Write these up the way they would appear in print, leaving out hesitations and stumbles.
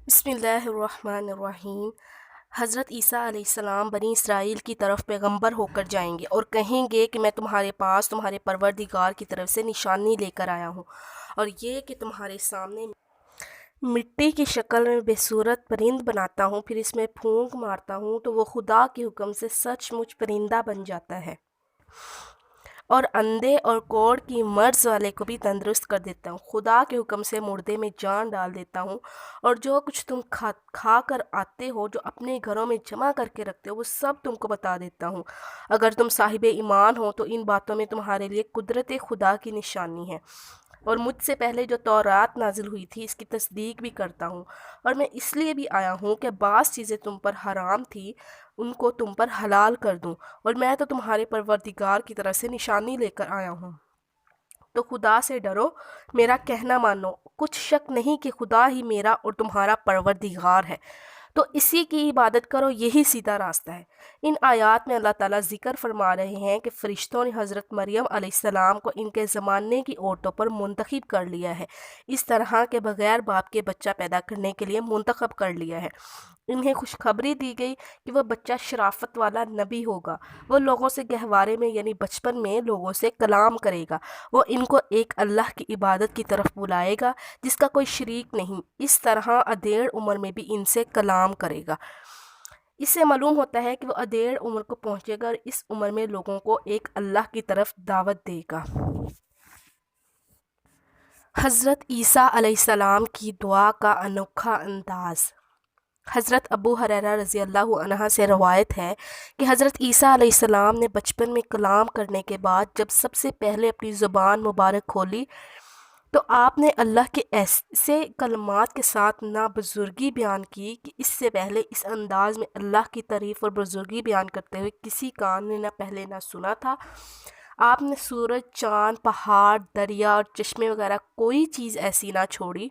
بسم اللہ الرحمن الرحیم۔ حضرت عیسیٰ علیہ السلام بنی اسرائیل کی طرف پیغمبر ہو کر جائیں گے اور کہیں گے کہ میں تمہارے پاس تمہارے پروردگار کی طرف سے نشانی لے کر آیا ہوں، اور یہ کہ تمہارے سامنے مٹی کی شکل میں بے صورت پرند بناتا ہوں، پھر اس میں پھونک مارتا ہوں تو وہ خدا کے حکم سے سچ مچ پرندہ بن جاتا ہے، اور اندھے اور کوڑ کی مرض والے کو بھی تندرست کر دیتا ہوں۔ خدا کے حکم سے مردے میں جان ڈال دیتا ہوں، اور جو کچھ تم کھا کر آتے ہو، جو اپنے گھروں میں جمع کر کے رکھتے ہو، وہ سب تم کو بتا دیتا ہوں۔ اگر تم صاحب ایمان ہو تو ان باتوں میں تمہارے لیے قدرت خدا کی نشانی ہے، اور مجھ سے پہلے جو تورات نازل ہوئی تھی اس کی تصدیق بھی کرتا ہوں، اور میں اس لیے بھی آیا ہوں کہ بعض چیزیں تم پر حرام تھی ان کو تم پر حلال کر دوں، اور میں تو تمہارے پروردگار کی طرف سے نشانی لے کر آیا ہوں۔ تو خدا سے ڈرو، میرا کہنا مانو، کچھ شک نہیں کہ خدا ہی میرا اور تمہارا پروردگار ہے، تو اسی کی عبادت کرو، یہی سیدھا راستہ ہے۔ ان آیات میں اللہ تعالیٰ ذکر فرما رہے ہیں کہ فرشتوں نے حضرت مریم علیہ السلام کو ان کے زمانے کی عورتوں پر منتخب کر لیا ہے، اس طرح کے بغیر باپ کے بچہ پیدا کرنے کے لیے منتخب کر لیا ہے۔ انہیں خوشخبری دی گئی کہ وہ بچہ شرافت والا نبی ہوگا، وہ لوگوں سے گہوارے میں یعنی بچپن میں لوگوں سے کلام کرے گا، وہ ان کو ایک اللہ کی عبادت کی طرف بلائے گا جس کا کوئی شریک نہیں، اس طرح ادھیڑ عمر میں بھی ان سے کلام کرے گا۔ اس سے معلوم ہوتا ہے کہ وہ ادھیڑ عمر کو پہنچے گا اور اس عمر میں لوگوں کو ایک اللہ کی طرف دعوت دے گا۔ حضرت عیسیٰ علیہ السلام کی دعا کا انوکھا انداز۔ حضرت ابو ہریرہ رضی اللہ عنہ سے روایت ہے کہ حضرت عیسیٰ علیہ السلام نے بچپن میں کلام کرنے کے بعد جب سب سے پہلے اپنی زبان مبارک کھولی تو آپ نے اللہ کے ایسے کلمات کے ساتھ بزرگی بیان کی کہ اس سے پہلے اس انداز میں اللہ کی تعریف اور بزرگی بیان کرتے ہوئے کسی کان نے پہلے نہ سنا تھا۔ آپ نے سورج، چاند، پہاڑ، دریا اور چشمے وغیرہ کوئی چیز ایسی نہ چھوڑی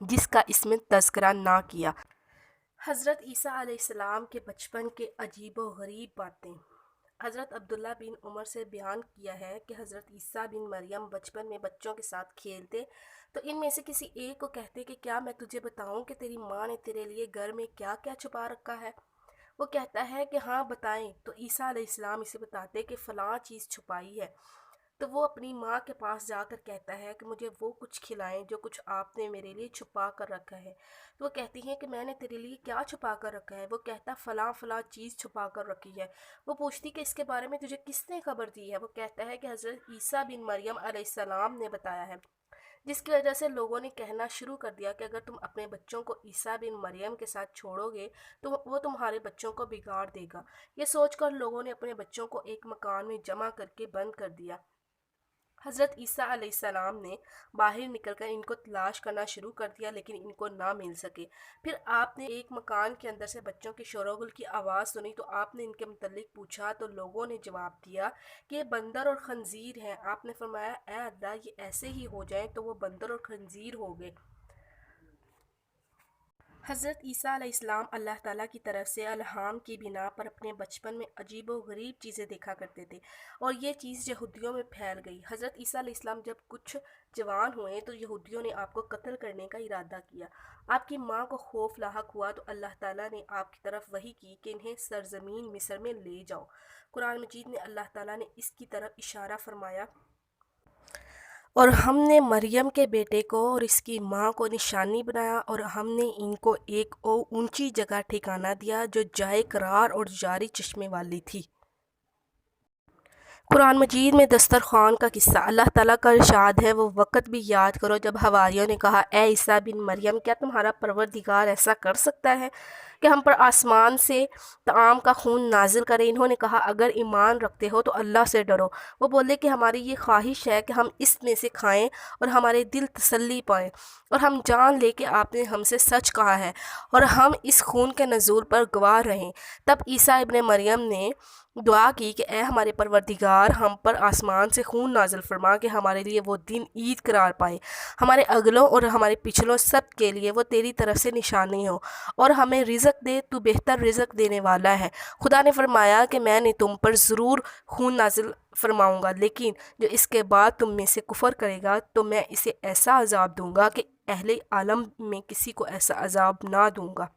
جس کا اس میں تذکرہ نہ کیا۔ حضرت عیسیٰ علیہ السلام کے بچپن کے عجیب و غریب باتیں۔ حضرت عبداللہ بن عمر سے بیان کیا ہے کہ حضرت عیسیٰ بن مریم بچپن میں بچوں کے ساتھ کھیلتے تو ان میں سے کسی ایک کو کہتے کہ کیا میں تجھے بتاؤں کہ تیری ماں نے تیرے لیے گھر میں کیا کیا چھپا رکھا ہے؟ وہ کہتا ہے کہ ہاں بتائیں، تو عیسیٰ علیہ السلام اسے بتاتے کہ فلاں چیز چھپائی ہے، تو وہ اپنی ماں کے پاس جا کر کہتا ہے کہ مجھے وہ کچھ کھلائیں جو کچھ آپ نے میرے لیے چھپا کر رکھا ہے۔ تو وہ کہتی ہیں کہ میں نے تیرے لیے کیا چھپا کر رکھا ہے؟ وہ کہتا فلاں فلاں چیز چھپا کر رکھی ہے۔ وہ پوچھتی کہ اس کے بارے میں تجھے کس نے خبر دی ہے؟ وہ کہتا ہے کہ حضرت عیسیٰ بن مریم علیہ السلام نے بتایا ہے، جس کی وجہ سے لوگوں نے کہنا شروع کر دیا کہ اگر تم اپنے بچوں کو عیسیٰ بن مریم کے ساتھ چھوڑو گے تو وہ تمہارے بچوں کو بگاڑ دے گا۔ یہ سوچ کر لوگوں نے اپنے بچوں کو ایک مکان میں جمع کر کے بند کر دیا۔ حضرت عیسیٰ علیہ السلام نے باہر نکل کر ان کو تلاش کرنا شروع کر دیا لیکن ان کو نہ مل سکے۔ پھر آپ نے ایک مکان کے اندر سے بچوں کے شور و غل کی آواز سنی تو آپ نے ان کے متعلق پوچھا تو لوگوں نے جواب دیا کہ یہ بندر اور خنزیر ہیں۔ آپ نے فرمایا اے اللہ، یہ ایسے ہی ہو جائیں، تو وہ بندر اور خنزیر ہو گئے۔ حضرت عیسیٰ علیہ السلام اللہ تعالیٰ کی طرف سے الہام کی بنا پر اپنے بچپن میں عجیب و غریب چیزیں دیکھا کرتے تھے، اور یہ چیز یہودیوں میں پھیل گئی۔ حضرت عیسیٰ علیہ السلام جب کچھ جوان ہوئے تو یہودیوں نے آپ کو قتل کرنے کا ارادہ کیا۔ آپ کی ماں کو خوف لاحق ہوا تو اللہ تعالیٰ نے آپ کی طرف وحی کی کہ انہیں سرزمین مصر میں لے جاؤ۔ قرآن مجید میں اللہ تعالیٰ نے اس کی طرف اشارہ فرمایا، اور ہم نے مریم کے بیٹے کو اور اس کی ماں کو نشانی بنایا، اور ہم نے ان کو ایک اونچی جگہ ٹھکانہ دیا جو جائے قرار اور جاری چشمے والی تھی۔ قرآن مجید میں دسترخوان کا قصہ۔ اللہ تعالیٰ کا ارشاد ہے، وہ وقت بھی یاد کرو جب حواریوں نے کہا اے عیسیٰ بن مریم، کیا تمہارا پروردگار ایسا کر سکتا ہے کہ ہم پر آسمان سے طعام کا خون نازل کرے؟ انہوں نے کہا اگر ایمان رکھتے ہو تو اللہ سے ڈرو۔ وہ بولے کہ ہماری یہ خواہش ہے کہ ہم اس میں سے کھائیں اور ہمارے دل تسلی پائیں، اور ہم جان لے کہ آپ نے ہم سے سچ کہا ہے اور ہم اس خون کے نزول پر گواہ رہیں۔ تب عیسیٰ ابن مریم نے دعا کی کہ اے ہمارے پروردگار، ہم پر آسمان سے خون نازل فرما کہ ہمارے لیے وہ دن عید قرار پائے، ہمارے اگلوں اور ہمارے پچھلوں سب کے لیے وہ تیری طرف سے نشانی ہو، اور ہمیں رزق رزق دے، تو بہتر رزق دینے والا ہے۔ خدا نے فرمایا کہ میں نے تم پر ضرور خون نازل فرماؤں گا، لیکن جو اس کے بعد تم میں سے کفر کرے گا تو میں اسے ایسا عذاب دوں گا کہ اہل عالم میں کسی کو ایسا عذاب نہ دوں گا۔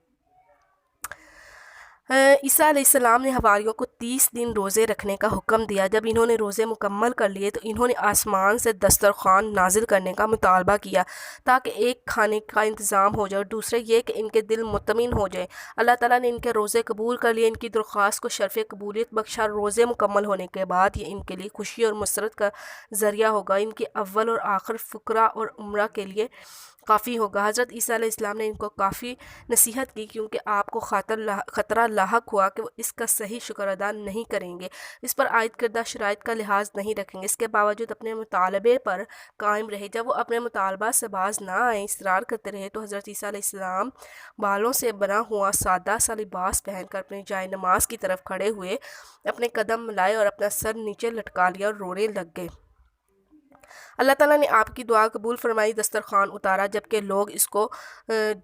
عیسیٰ علیہ السلام نے حواریوں کو 30 دن روزے رکھنے کا حکم دیا۔ جب انہوں نے روزے مکمل کر لیے تو انہوں نے آسمان سے دسترخوان نازل کرنے کا مطالبہ کیا تاکہ ایک کھانے کا انتظام ہو جائے اور دوسرے یہ کہ ان کے دل مطمئن ہو جائے۔ اللہ تعالیٰ نے ان کے روزے قبول کر لیے، ان کی درخواست کو شرف قبولیت بخشا۔ روزے مکمل ہونے کے بعد یہ ان کے لیے خوشی اور مسرت کا ذریعہ ہوگا، ان کے اول اور آخر فقراء اور عمرہ کے لیے کافی ہوگا۔ حضرت عیسیٰ علیہ السلام نے ان کو کافی نصیحت کی کیونکہ آپ کو خطرہ لاحق ہوا کہ وہ اس کا صحیح شکر ادا نہیں کریں گے، اس پر عائد کردہ شرائط کا لحاظ نہیں رکھیں گے، اس کے باوجود اپنے مطالبے پر قائم رہے۔ جب وہ اپنے مطالبہ سے باز نہ آئے، اصرار کرتے رہے تو حضرت عیسیٰ علیہ السلام بالوں سے بنا ہوا سادہ سا لباس پہن کر اپنی جائے نماز کی طرف کھڑے ہوئے، اپنے قدم ملائے اور اپنا سر نیچے لٹکا لیا اور رونے لگ گئے۔ اللہ تعالیٰ نے آپ کی دعا قبول فرمائی، دسترخوان اتارا جبکہ لوگ اس کو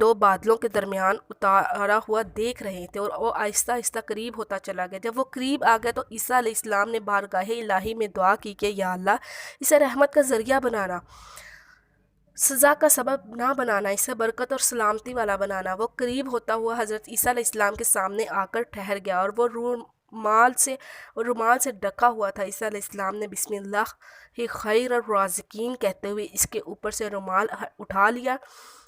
دو بادلوں کے درمیان اتارا ہوا دیکھ رہے تھے اور وہ آہستہ آہستہ قریب ہوتا چلا گیا۔ جب وہ قریب آ گیا تو عیسیٰ علیہ السلام نے بارگاہ الہی میں دعا کی کہ یا اللہ، اسے رحمت کا ذریعہ بنانا، سزا کا سبب نہ بنانا، اسے برکت اور سلامتی والا بنانا۔ وہ قریب ہوتا ہوا حضرت عیسیٰ علیہ السلام کے سامنے آ کر ٹھہر گیا اور وہ رومال سے ڈھکا ہوا تھا۔ عیسیٰ علیہ السلام نے بسم اللہ خیر الرازقین کہتے ہوئے اس کے اوپر سے رومال اٹھا لیا،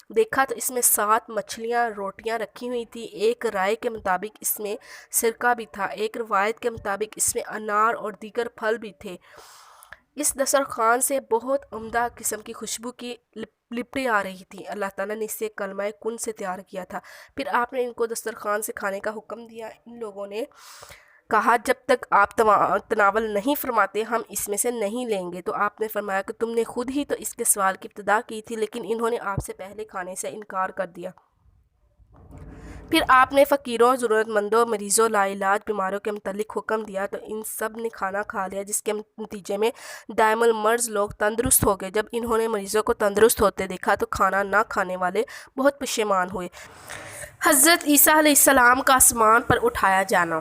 دیکھا تو اس میں 7 مچھلیاں روٹیاں رکھی ہوئی تھی۔ ایک رائے کے مطابق اس میں سرکہ بھی تھا، ایک روایت کے مطابق اس میں انار اور دیگر پھل بھی تھے۔ اس دسترخوان سے بہت عمدہ قسم کی خوشبو کی لپٹیں آ رہی تھیں۔ اللہ تعالیٰ نے اسے کلمہ کن سے تیار کیا تھا۔ پھر آپ نے ان کو دسترخوان سے کھانے کا حکم دیا۔ ان لوگوں نے کہا جب تک آپ تناول نہیں فرماتے ہم اس میں سے نہیں لیں گے، تو آپ نے فرمایا کہ تم نے خود ہی تو اس کے سوال کی ابتدا کی تھی، لیکن انہوں نے آپ سے پہلے کھانے سے انکار کر دیا۔ پھر آپ نے فقیروں، ضرورت مندوں، مریضوں، لا علاج بیماروں کے متعلق حکم دیا تو ان سب نے کھانا کھا لیا، جس کے نتیجے میں دائم المرض لوگ تندرست ہو گئے۔ جب انہوں نے مریضوں کو تندرست ہوتے دیکھا تو کھانا نہ کھانے والے بہت پشیمان ہوئے۔ حضرت عیسیٰ علیہ السلام کا آسمان پر اٹھایا جانا۔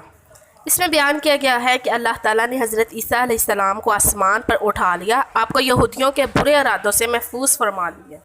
اس میں بیان کیا گیا ہے کہ اللہ تعالیٰ نے حضرت عیسیٰ علیہ السلام کو آسمان پر اٹھا لیا، آپ کو یہودیوں کے برے ارادوں سے محفوظ فرما لیا۔